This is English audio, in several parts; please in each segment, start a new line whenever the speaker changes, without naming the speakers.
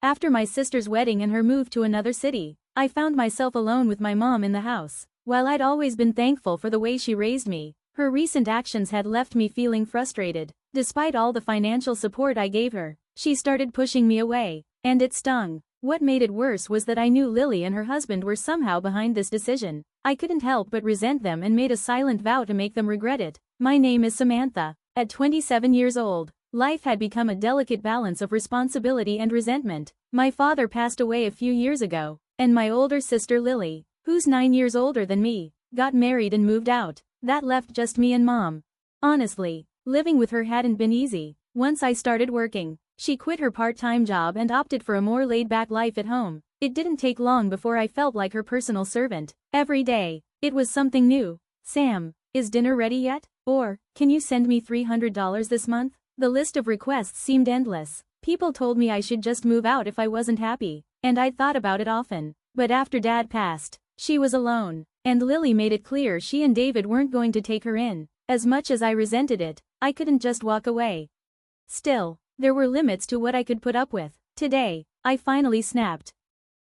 After my sister's wedding and her move to another city, I found myself alone with my mom in the house. While I'd always been thankful for the way she raised me, her recent actions had left me feeling frustrated. Despite all the financial support I gave her, she started pushing me away, and it stung. What made it worse was that I knew Lily and her husband were somehow behind this decision. I couldn't help but resent them and made a silent vow to make them regret it. My name is Samantha. At 27 years old, life had become a delicate balance of responsibility and resentment. My father passed away a few years ago, and my older sister Lily, who's 9 years older than me, got married and moved out. That left just me and Mom. Honestly, living with her hadn't been easy. Once I started working, she quit her part-time job and opted for a more laid-back life at home. It didn't take long before I felt like her personal servant. Every day, it was something new. Sam, is dinner ready yet? Or, can you send me $300 this month? The list of requests seemed endless. People told me I should just move out if I wasn't happy, and I'd thought about it often. But after Dad passed, she was alone, and Lily made it clear she and David weren't going to take her in. As much as I resented it, I couldn't just walk away. Still, there were limits to what I could put up with. Today, I finally snapped.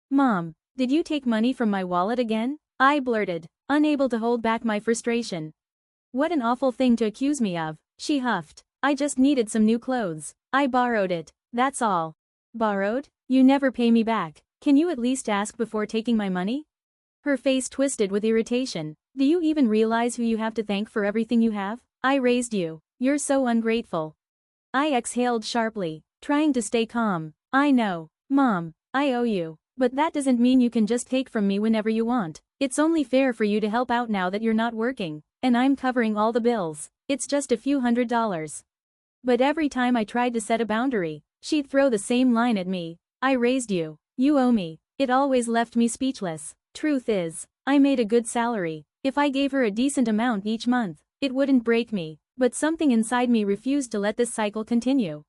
Mom, did you take money from my wallet again? I blurted, unable to hold back my frustration. What an awful thing to accuse me of, she huffed. I just needed some new clothes. I borrowed it, that's all. Borrowed? You never pay me back. Can you at least ask before taking my money? Her face twisted with irritation. Do you even realize who you have to thank for everything you have? I raised you. You're so ungrateful. I exhaled sharply, trying to stay calm. I know, Mom, I owe you. But that doesn't mean you can just take from me whenever you want. It's only fair for you to help out now that you're not working, and I'm covering all the bills. It's just a few $100s. But every time I tried to set a boundary, she'd throw the same line at me. I raised you. You owe me. It always left me speechless. Truth is, I made a good salary. If I gave her a decent amount each month, it wouldn't break me. But something inside me refused to let this cycle continue.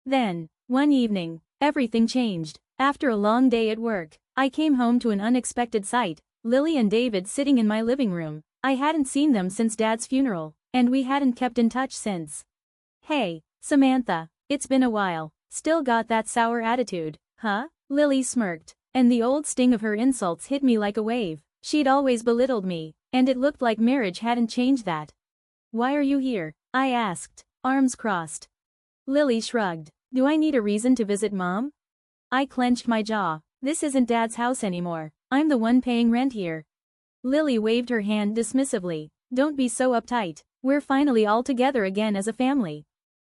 Then, one evening, everything changed. After a long day at work, I came home to an unexpected sight. Lily and David sitting in my living room. I hadn't seen them since Dad's funeral, and we hadn't kept in touch since. Hey, Samantha, it's been a while. Still got that sour attitude, huh? Lily smirked, and the old sting of her insults hit me like a wave. She'd always belittled me, and it looked like marriage hadn't changed that. Why are you here? I asked, arms crossed. Lily shrugged. Do I need a reason to visit Mom? I clenched my jaw. This isn't Dad's house anymore. I'm the one paying rent here. Lily waved her hand dismissively. Don't be so uptight. We're finally all together again as a family.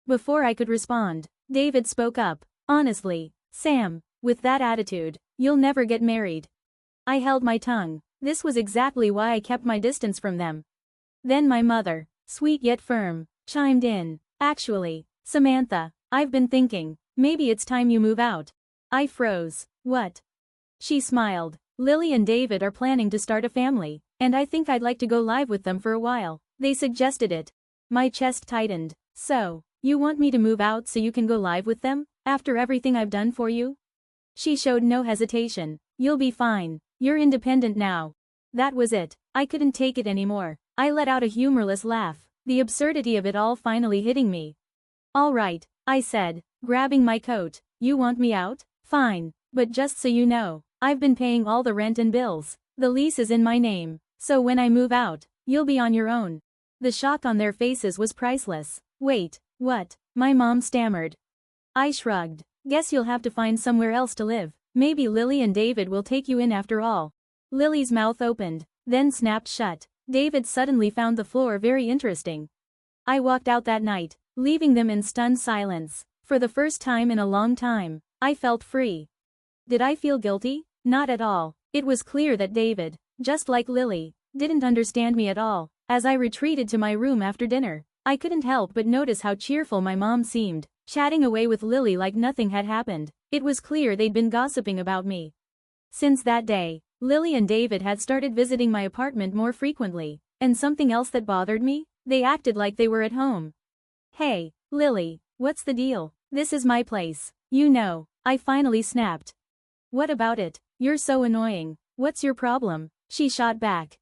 Before I could respond, David spoke up. Honestly, Sam, with that attitude, you'll never get married. I held my tongue. This was exactly why I kept my distance from them. Then my mother, sweet yet firm, chimed in. Actually, Samantha, I've been thinking, maybe it's time you move out. I froze. What? She smiled. Lily and David are planning to start a family, and I think I'd like to go live with them for a while. They suggested it. My chest tightened. So, you want me to move out so you can go live with them, after everything I've done for you? She showed no hesitation. You'll be fine. You're independent now. That was it. I couldn't take it anymore. I let out a humorless laugh, the absurdity of it all finally hitting me. All right, I said, grabbing my coat. You want me out? Fine, but just so you know, I've been paying all the rent and bills. The lease is in my name, so when I move out, you'll be on your own. The shock on their faces was priceless. Wait, what? My mom stammered. I shrugged. Guess you'll have to find somewhere else to live. Maybe Lily and David will take you in after all. Lily's mouth opened, then snapped shut. David suddenly found the floor very interesting. I walked out that night, leaving them in stunned silence. For the first time in a long time, I felt free. Did I feel guilty? Not at all. It was clear that David, just like Lily, didn't understand me at all. As I retreated to my room after dinner, I couldn't help but notice how cheerful my mom seemed, chatting away with Lily like nothing had happened. It was clear they'd been gossiping about me. Since that day, Lily and David had started visiting my apartment more frequently, and something else that bothered me, they acted like they were at home. Hey, Lily, what's the deal? This is my place. You know, I finally snapped. What about it? You're so annoying. What's your problem? She shot back.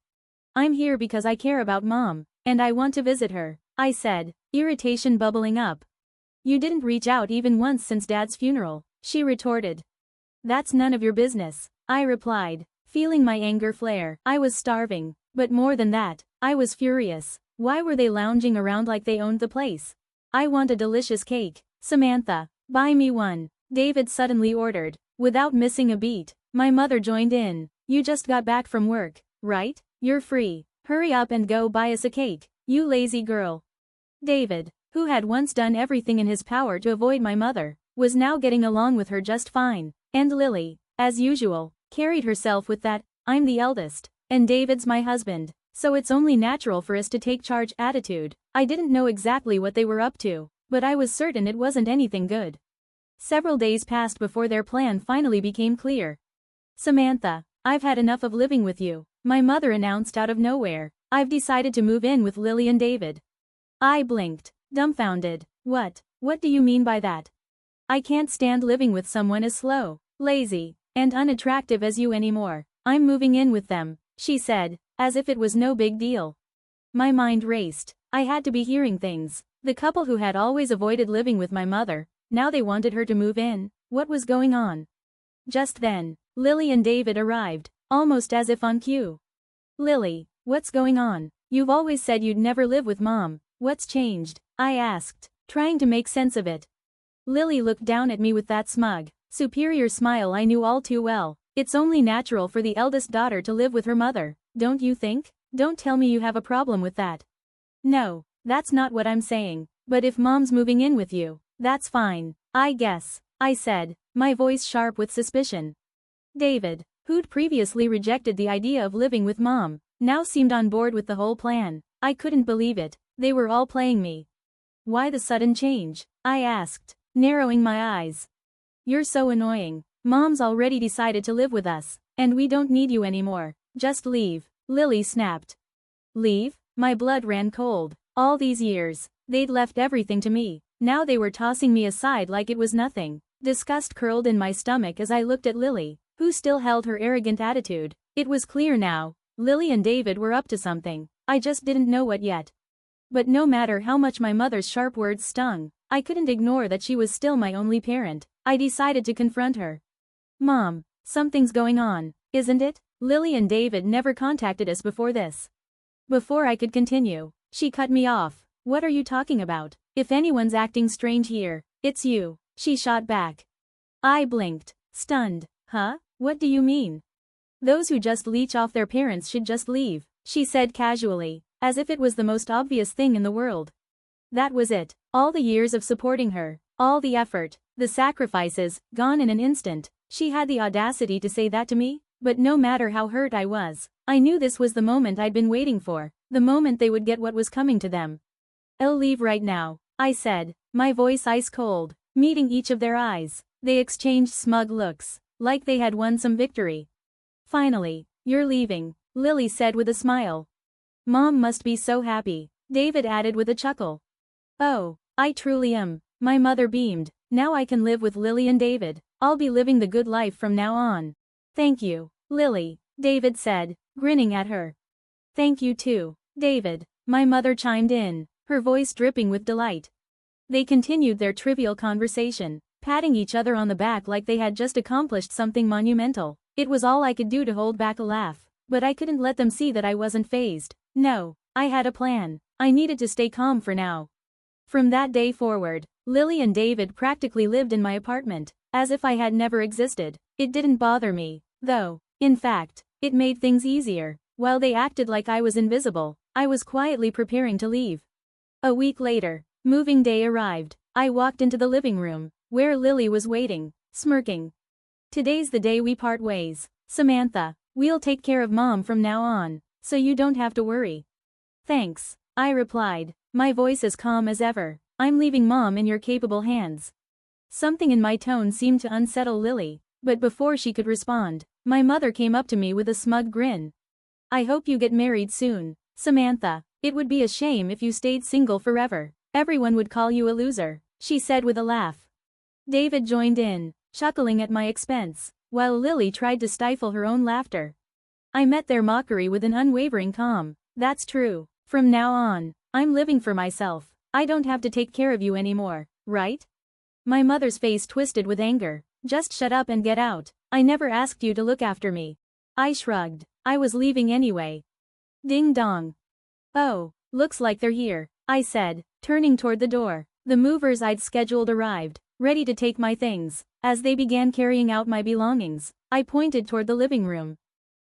I'm here because I care about Mom, and I want to visit her, I said, irritation bubbling up. You didn't reach out even once since Dad's funeral, she retorted. That's none of your business, I replied, feeling my anger flare. I was starving, but more than that, I was furious. Why were they lounging around like they owned the place? I want a delicious cake. Samantha, buy me one, David suddenly ordered. Without missing a beat, my mother joined in. You just got back from work, right? You're free. Hurry up and go buy us a cake, you lazy girl. David, who had once done everything in his power to avoid my mother, was now getting along with her just fine. And Lily, as usual, carried herself with that, I'm the eldest, and David's my husband, so it's only natural for us to take charge attitude. I didn't know exactly what they were up to, but I was certain it wasn't anything good. Several days passed before their plan finally became clear. Samantha, I've had enough of living with you, my mother announced out of nowhere. I've decided to move in with Lily and David. I blinked, dumbfounded. What do you mean by that? I can't stand living with someone as slow, lazy, and unattractive as you anymore. I'm moving in with them, she said, as if it was no big deal. My mind raced. I had to be hearing things. The couple who had always avoided living with my mother, now they wanted her to move in. What was going on? Just then, Lily and David arrived, almost as if on cue. Lily, what's going on? You've always said you'd never live with Mom. What's changed? I asked, trying to make sense of it. Lily looked down at me with that smug, superior smile I knew all too well. It's only natural for the eldest daughter to live with her mother, don't you think? Don't tell me you have a problem with that. No, that's not what I'm saying, but if Mom's moving in with you, that's fine, I guess, I said, my voice sharp with suspicion. David, who'd previously rejected the idea of living with Mom, now seemed on board with the whole plan. I couldn't believe it, they were all playing me. Why the sudden change? I asked, narrowing my eyes. You're so annoying. Mom's already decided to live with us, and we don't need you anymore. Just leave, Lily snapped. Leave? My blood ran cold. All these years, they'd left everything to me. Now they were tossing me aside like it was nothing. Disgust curled in my stomach as I looked at Lily, who still held her arrogant attitude. It was clear now, Lily and David were up to something. I just didn't know what yet. But no matter how much my mother's sharp words stung, I couldn't ignore that she was still my only parent. I decided to confront her. Mom, something's going on, isn't it? Lily and David never contacted us before this. Before I could continue, she cut me off. What are you talking about? If anyone's acting strange here, it's you, she shot back. I blinked, stunned. Huh? What do you mean? Those who just leech off their parents should just leave, she said casually, as if it was the most obvious thing in the world. That was it. All the years of supporting her, all the effort, the sacrifices, gone in an instant. She had the audacity to say that to me? But no matter how hurt I was, I knew this was the moment I'd been waiting for, the moment they would get what was coming to them. I'll leave right now, I said, my voice ice cold, meeting each of their eyes. They exchanged smug looks, like they had won some victory. Finally, you're leaving, Lily said with a smile. Mom must be so happy, David added with a chuckle. Oh, I truly am, my mother beamed. Now I can live with Lily and David. I'll be living the good life from now on. Thank you, Lily, David said, grinning at her. Thank you too, David, my mother chimed in, her voice dripping with delight. They continued their trivial conversation, patting each other on the back like they had just accomplished something monumental. It was all I could do to hold back a laugh, but I couldn't let them see that I wasn't fazed. No, I had a plan. I needed to stay calm for now. From that day forward, Lily and David practically lived in my apartment, as if I had never existed. It didn't bother me, though. In fact, it made things easier. While they acted like I was invisible, I was quietly preparing to leave. A week later, moving day arrived. I walked into the living room, where Lily was waiting, smirking. Today's the day we part ways, Samantha. We'll take care of Mom from now on, so you don't have to worry. Thanks, I replied, my voice as calm as ever. I'm leaving Mom in your capable hands. Something in my tone seemed to unsettle Lily, but before she could respond, my mother came up to me with a smug grin. I hope you get married soon, Samantha. It would be a shame if you stayed single forever. Everyone would call you a loser, she said with a laugh. David joined in, chuckling at my expense, while Lily tried to stifle her own laughter. I met their mockery with an unwavering calm. That's true. From now on, I'm living for myself. I don't have to take care of you anymore, right? My mother's face twisted with anger. Just shut up and get out. I never asked you to look after me. I shrugged. I was leaving anyway. Ding dong. Oh, looks like they're here, I said, turning toward the door. The movers I'd scheduled arrived, ready to take my things. As they began carrying out my belongings, I pointed toward the living room.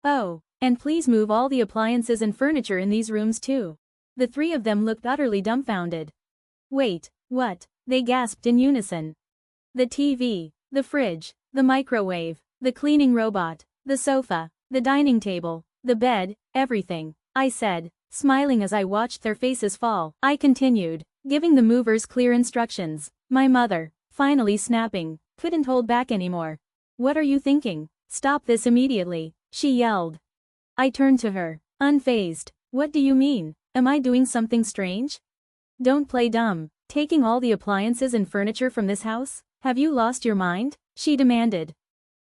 Oh, and please move all the appliances and furniture in these rooms too. The three of them looked utterly dumbfounded. Wait, what? They gasped in unison. The TV, the fridge, the microwave, the cleaning robot, the sofa, the dining table, the bed, everything, I said, smiling as I watched their faces fall. I continued, giving the movers clear instructions. My mother, finally snapping, couldn't hold back anymore. What are you thinking? Stop this immediately, she yelled. I turned to her, unfazed. What do you mean? Am I doing something strange? Don't play dumb. Taking all the appliances and furniture from this house? Have you lost your mind? She demanded.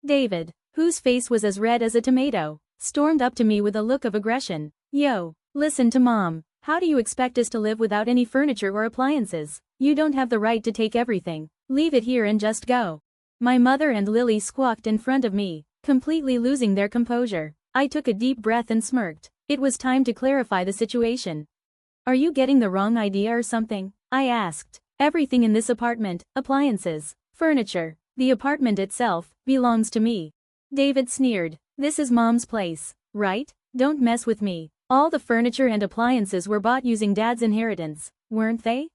David, whose face was as red as a tomato, stormed up to me with a look of aggression. Yo, listen to Mom. How do you expect us to live without any furniture or appliances? You don't have the right to take everything. Leave it here and just go. My mother and Lily squawked in front of me, completely losing their composure. I took a deep breath and smirked. It was time to clarify the situation. Are you getting the wrong idea or something? I asked. Everything in this apartment, appliances, furniture, the apartment itself, belongs to me. David sneered. This is Mom's place, right? Don't mess with me. All the furniture and appliances were bought using Dad's inheritance, weren't they?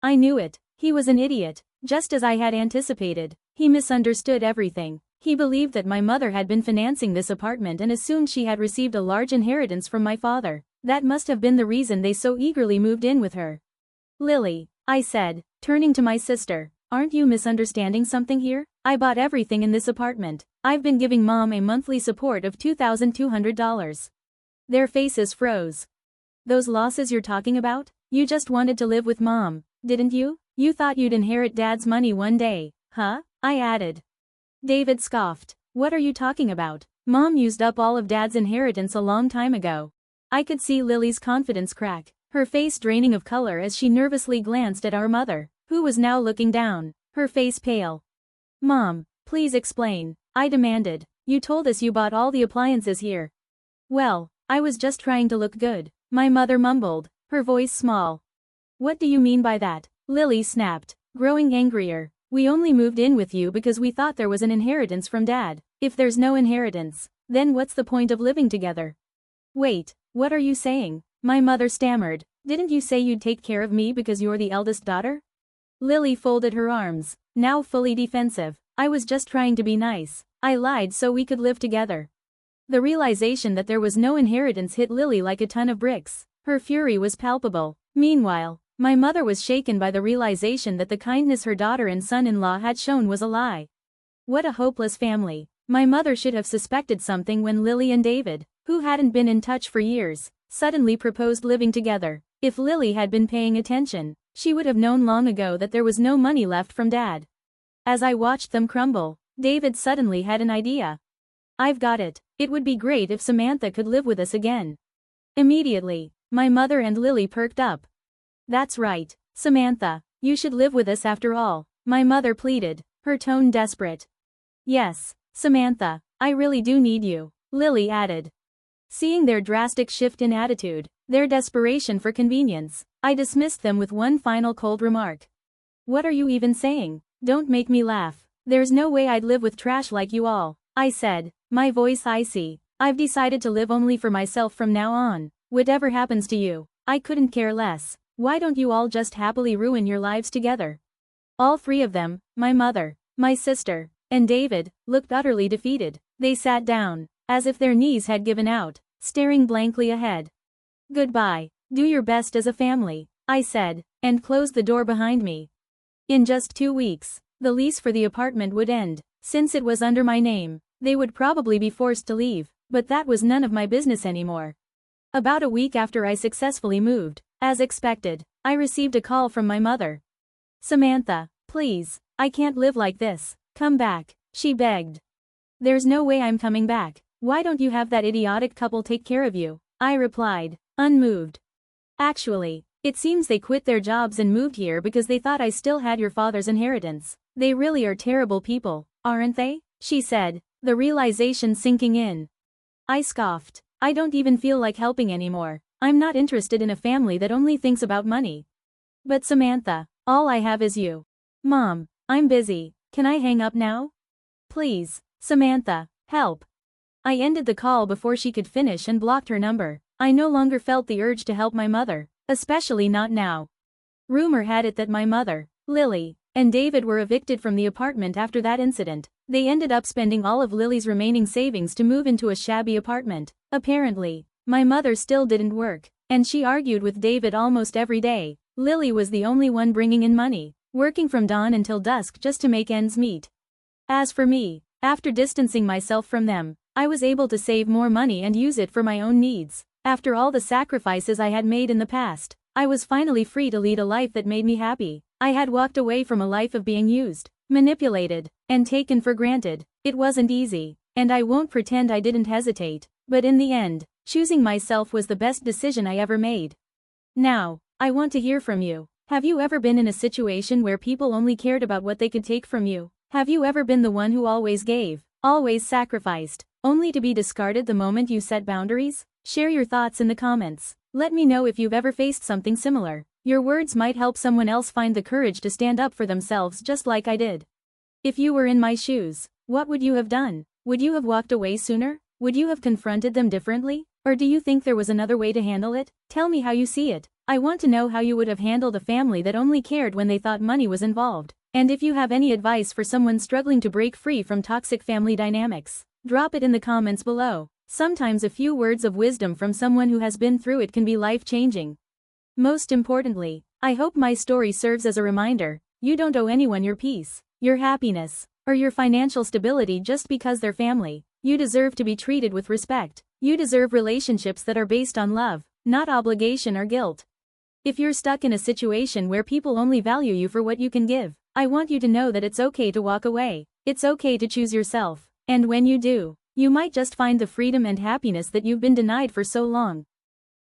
I knew it. He was an idiot, just as I had anticipated. He misunderstood everything. He believed that my mother had been financing this apartment and assumed she had received a large inheritance from my father. That must have been the reason they so eagerly moved in with her. Lily, I said, turning to my sister, aren't you misunderstanding something here? I bought everything in this apartment. I've been giving Mom a monthly support of $2,200. Their faces froze. Those losses you're talking about? You just wanted to live with Mom, didn't you? You thought you'd inherit Dad's money one day, huh? I added. David scoffed. What are you talking about? Mom used up all of Dad's inheritance a long time ago. I could see Lily's confidence crack, her face draining of color as she nervously glanced at our mother, who was now looking down, her face pale. Mom, please explain, I demanded. You told us you bought all the appliances here. Well, I was just trying to look good, my mother mumbled, her voice small. What do you mean by that? Lily snapped, growing angrier. We only moved in with you because we thought there was an inheritance from Dad. If there's no inheritance, then what's the point of living together? Wait, what are you saying? My mother stammered. Didn't you say you'd take care of me because you're the eldest daughter? Lily folded her arms, now fully defensive. I was just trying to be nice. I lied so we could live together. The realization that there was no inheritance hit Lily like a ton of bricks. Her fury was palpable. Meanwhile, my mother was shaken by the realization that the kindness her daughter and son-in-law had shown was a lie. What a hopeless family. My mother should have suspected something when Lily and David, who hadn't been in touch for years, suddenly proposed living together. If Lily had been paying attention, she would have known long ago that there was no money left from Dad. As I watched them crumble, David suddenly had an idea. I've got it. It would be great if Samantha could live with us again. Immediately, my mother and Lily perked up. That's right, Samantha, you should live with us after all, my mother pleaded, her tone desperate. Yes, Samantha, I really do need you, Lily added. Seeing their drastic shift in attitude, their desperation for convenience, I dismissed them with one final cold remark. What are you even saying? Don't make me laugh. There's no way I'd live with trash like you all, I said, my voice icy. I've decided to live only for myself from now on. Whatever happens to you, I couldn't care less. Why don't you all just happily ruin your lives together? All three of them, my mother, my sister, and David, looked utterly defeated. They sat down, as if their knees had given out, staring blankly ahead. Goodbye, do your best as a family, I said, and closed the door behind me. In just 2 weeks, the lease for the apartment would end. Since it was under my name, they would probably be forced to leave, but that was none of my business anymore. About a week after I successfully moved, as expected, I received a call from my mother. Samantha, please, I can't live like this. Come back, she begged. There's no way I'm coming back. Why don't you have that idiotic couple take care of you? I replied, unmoved. Actually, it seems they quit their jobs and moved here because they thought I still had your father's inheritance. They really are terrible people. Aren't they? She said, the realization sinking in. I scoffed. I don't even feel like helping anymore. I'm not interested in a family that only thinks about money. But Samantha, all I have is you. Mom, I'm busy. Can I hang up now? Please, Samantha, help. I ended the call before she could finish and blocked her number. I no longer felt the urge to help my mother, especially not now. Rumor had it that my mother, Lily, and David were evicted from the apartment after that incident. They ended up spending all of Lily's remaining savings to move into a shabby apartment. Apparently, my mother still didn't work, and she argued with David almost every day. Lily was the only one bringing in money, working from dawn until dusk just to make ends meet. As for me, after distancing myself from them, I was able to save more money and use it for my own needs. After all the sacrifices I had made in the past, I was finally free to lead a life that made me happy. I had walked away from a life of being used, manipulated, and taken for granted. It wasn't easy, and I won't pretend I didn't hesitate, but in the end, choosing myself was the best decision I ever made. Now, I want to hear from you. Have you ever been in a situation where people only cared about what they could take from you? Have you ever been the one who always gave, always sacrificed, only to be discarded the moment you set boundaries? Share your thoughts in the comments. Let me know if you've ever faced something similar. Your words might help someone else find the courage to stand up for themselves just like I did. If you were in my shoes, what would you have done? Would you have walked away sooner? Would you have confronted them differently? Or do you think there was another way to handle it? Tell me how you see it. I want to know how you would have handled a family that only cared when they thought money was involved. And if you have any advice for someone struggling to break free from toxic family dynamics, drop it in the comments below. Sometimes a few words of wisdom from someone who has been through it can be life-changing. Most importantly, I hope my story serves as a reminder, you don't owe anyone your peace, your happiness, or your financial stability just because they're family. You deserve to be treated with respect. You deserve relationships that are based on love, not obligation or guilt. If you're stuck in a situation where people only value you for what you can give, I want you to know that it's okay to walk away. It's okay to choose yourself. And when you do, you might just find the freedom and happiness that you've been denied for so long.